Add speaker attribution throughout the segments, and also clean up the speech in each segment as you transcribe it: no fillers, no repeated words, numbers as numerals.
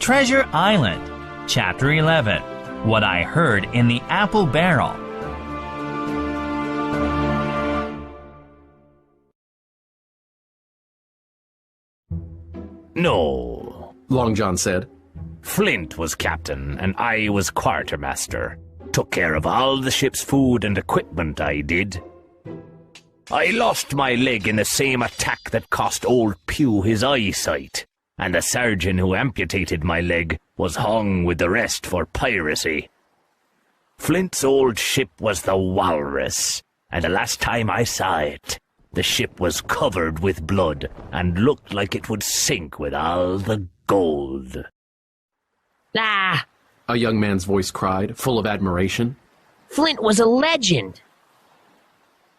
Speaker 1: Treasure Island, Chapter 11, What I Heard in the Apple Barrel.
Speaker 2: No,
Speaker 3: Long John said.
Speaker 2: Flint was captain and I was quartermaster. Took care of all the ship's food and equipment, I did. I lost my leg in the same attack that cost old Pew his eyesight, and the surgeon who amputated my leg was hung with the rest for piracy. Flint's old ship was the Walrus, and the last time I saw it, the ship was covered with blood and looked like it would sink with all the gold.
Speaker 4: Ah!
Speaker 3: A young man's voice cried, full of admiration.
Speaker 4: Flint was a legend.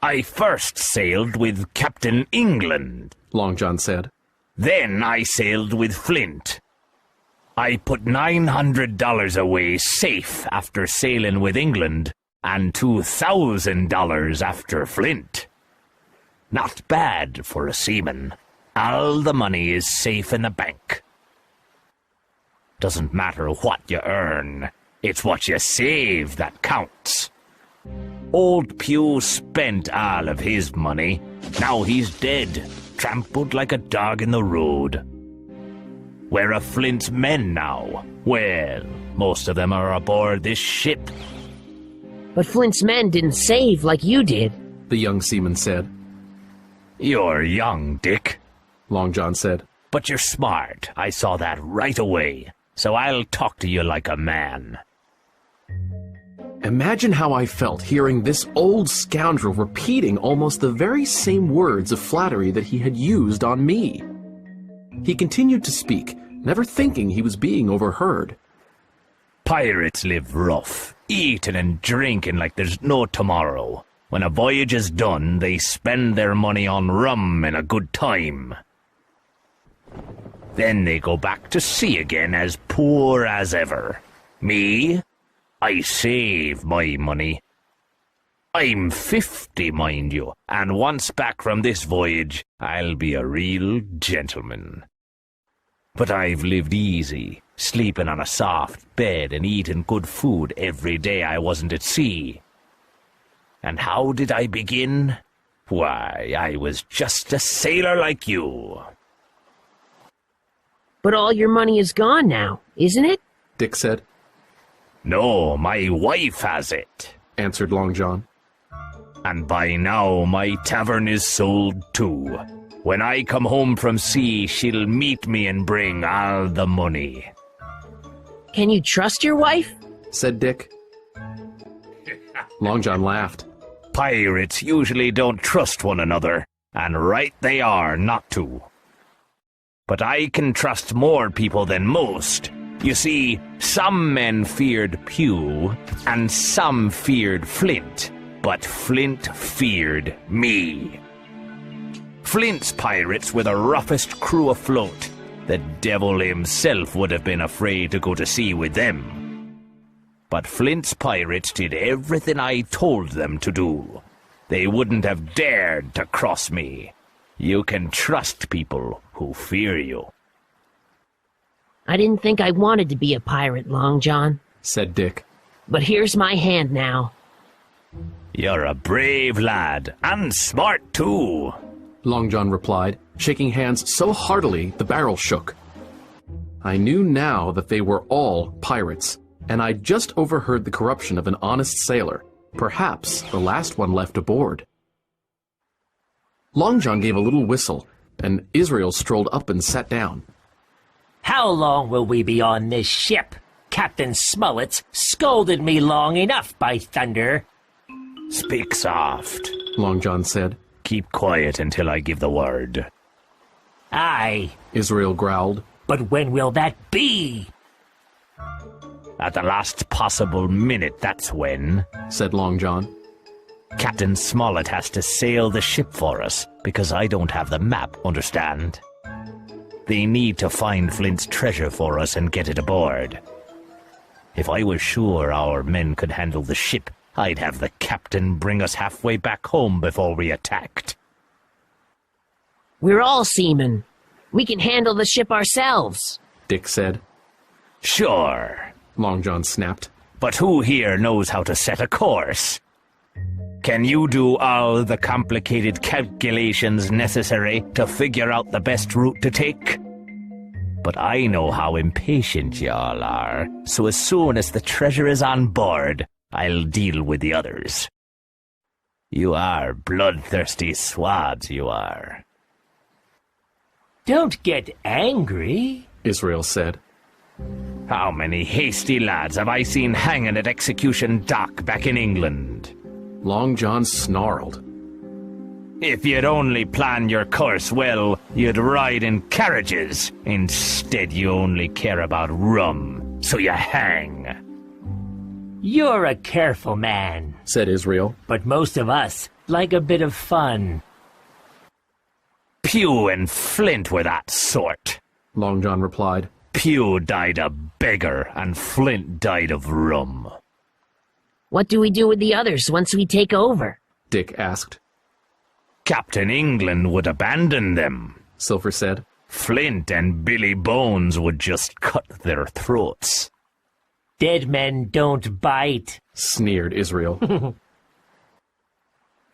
Speaker 2: I first sailed with Captain England,
Speaker 3: Long John said.
Speaker 2: Then I sailed with Flint. I put $900 away safe after sailing with England, and $2,000 after Flint. Not bad for a seaman. All the money is safe in the bank. Doesn't matter what you earn, it's what you save that counts. Old Pew spent all of his money. Now he's dead, trampled like a dog in the road. Where are Flint's men now? Well, most of them are aboard this ship.
Speaker 4: But Flint's men didn't save like you did,
Speaker 3: the young seaman said.
Speaker 2: You're young, Dick,
Speaker 3: Long John said.
Speaker 2: But you're smart. I saw that right away. So I'll talk to you like a man.
Speaker 3: Imagine how I felt hearing this old scoundrel repeating almost the very same words of flattery that he had used on me. He continued to speak, never thinking he was being overheard.
Speaker 2: Pirates live rough, eating and drinking like there's no tomorrow. When a voyage is done, they spend their money on rum and a good time. Then they go back to sea again as poor as ever. Me? I save my money. I'm 50, mind you, and once back from this voyage, I'll be a real gentleman. But I've lived easy, sleeping on a soft bed and eating good food every day I wasn't at sea. And how did I begin? Why, I was just a sailor like you.
Speaker 4: but all your money is gone now, isn't it?
Speaker 3: Dick said.
Speaker 2: No, my wife has it,
Speaker 3: Answered Long John.
Speaker 2: And by now my tavern is sold too. When I come home from sea, she'll meet me and bring all the money.
Speaker 4: Can you trust your wife?
Speaker 3: Said Dick. Long John laughed.
Speaker 2: Pirates usually don't trust one another, and right they are not to. But I can trust more people than most. You see, some men feared Pew, and some feared Flint, but Flint feared me. Flint's pirates were the roughest crew afloat. The devil himself would have been afraid to go to sea with them. But Flint's pirates did everything I told them to do. They wouldn't have dared to cross me. You can trust people who fear you.
Speaker 4: I didn't think I wanted to be a pirate, Long John.
Speaker 3: Said Dick.
Speaker 4: But here's my hand now.
Speaker 2: You're a brave lad, and smart too.
Speaker 3: Long John replied, shaking hands so heartily the barrel shook. I knew now that they were all pirates, and I'd just overheard the corruption of an honest sailor, perhaps the last one left aboard. Long John gave a little whistle, and Israel strolled up and sat down.
Speaker 5: How long will we be on this ship? Captain Smollett's scolded me long enough, by thunder.
Speaker 2: Speak soft,
Speaker 3: Long John said.
Speaker 2: Keep quiet until I give the word.
Speaker 5: Aye,
Speaker 3: Israel growled.
Speaker 5: but when will that be?
Speaker 2: At the last possible minute, that's when.
Speaker 3: Said Long John.
Speaker 2: Captain Smollett has to sail the ship for us, because I don't have the map, understand? They need to find Flint's treasure for us and get it aboard. If I was sure our men could handle the ship, I'd have the captain bring us halfway back home before we attacked.
Speaker 4: We're all seamen. We can handle the ship ourselves.
Speaker 3: Dick said.
Speaker 2: Sure,
Speaker 3: Long John snapped.
Speaker 2: but who here knows how to set a course? Can you do all the complicated calculations necessary to figure out the best route to take? But I know how impatient y'all are, so as soon as the treasure is on board, I'll deal with the others. You are bloodthirsty swabs, you are.
Speaker 5: Don't get angry.
Speaker 3: Israel said.
Speaker 2: How many hasty lads have I seen hanging at Execution Dock back in England?
Speaker 3: Long John snarled.
Speaker 2: If you'd only plan your course well, you'd ride in carriages. Instead, you only care about rum, so you hang.
Speaker 5: You're a careful man,
Speaker 3: Said Israel.
Speaker 5: but most of us like a bit of fun.
Speaker 2: Pew and Flint were that sort.
Speaker 3: Long John replied.
Speaker 2: Pew died a beggar, and Flint died of rum.
Speaker 4: What do we do with the others once we take over?
Speaker 3: Dick asked.
Speaker 2: Captain England would abandon them.
Speaker 3: Silver said.
Speaker 2: Flint and Billy Bones would just cut their throats.
Speaker 5: Dead men don't bite.
Speaker 3: Sneered Israel.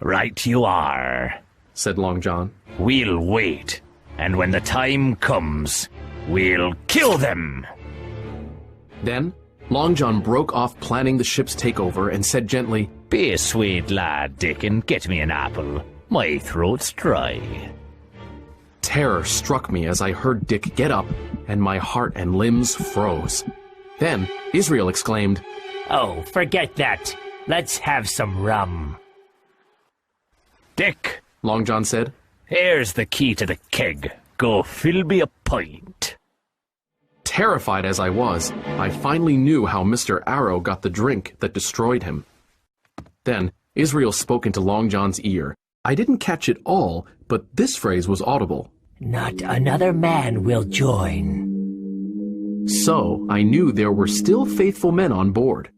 Speaker 2: Right you are.
Speaker 3: Said Long John.
Speaker 2: We'll wait, and when the time comes, we'll kill them.
Speaker 3: Then, Long John broke off planning the ship's takeover and said gently,
Speaker 2: Be a sweet lad, Dick, and get me an apple. My throat's dry.
Speaker 3: Terror struck me as I heard Dick get up, and my heart and limbs froze. Then, Israel exclaimed,
Speaker 5: Oh, forget that. Let's have some rum.
Speaker 2: Dick,
Speaker 3: Long John said.
Speaker 2: here's the key to the keg. Go fill me a pint.
Speaker 3: Terrified as I was, I finally knew how Mr. Arrow got the drink that destroyed him. Then, Israel spoke into Long John's ear. I didn't catch it all, but this phrase was audible.
Speaker 5: Not another man will join.
Speaker 3: So, I knew there were still faithful men on board.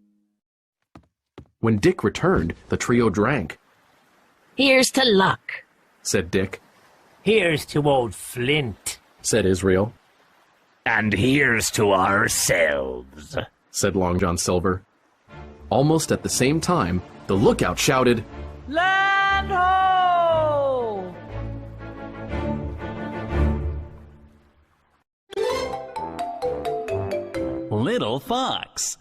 Speaker 3: When Dick returned, the trio drank,
Speaker 4: Here's to luck.
Speaker 3: said Dick,
Speaker 5: Here's to old Flint.
Speaker 3: said Israel,
Speaker 2: And here's to ourselves.
Speaker 3: said Long John Silver. Almost at the same time, the lookout shouted,
Speaker 5: Land ho!
Speaker 1: Little Fox.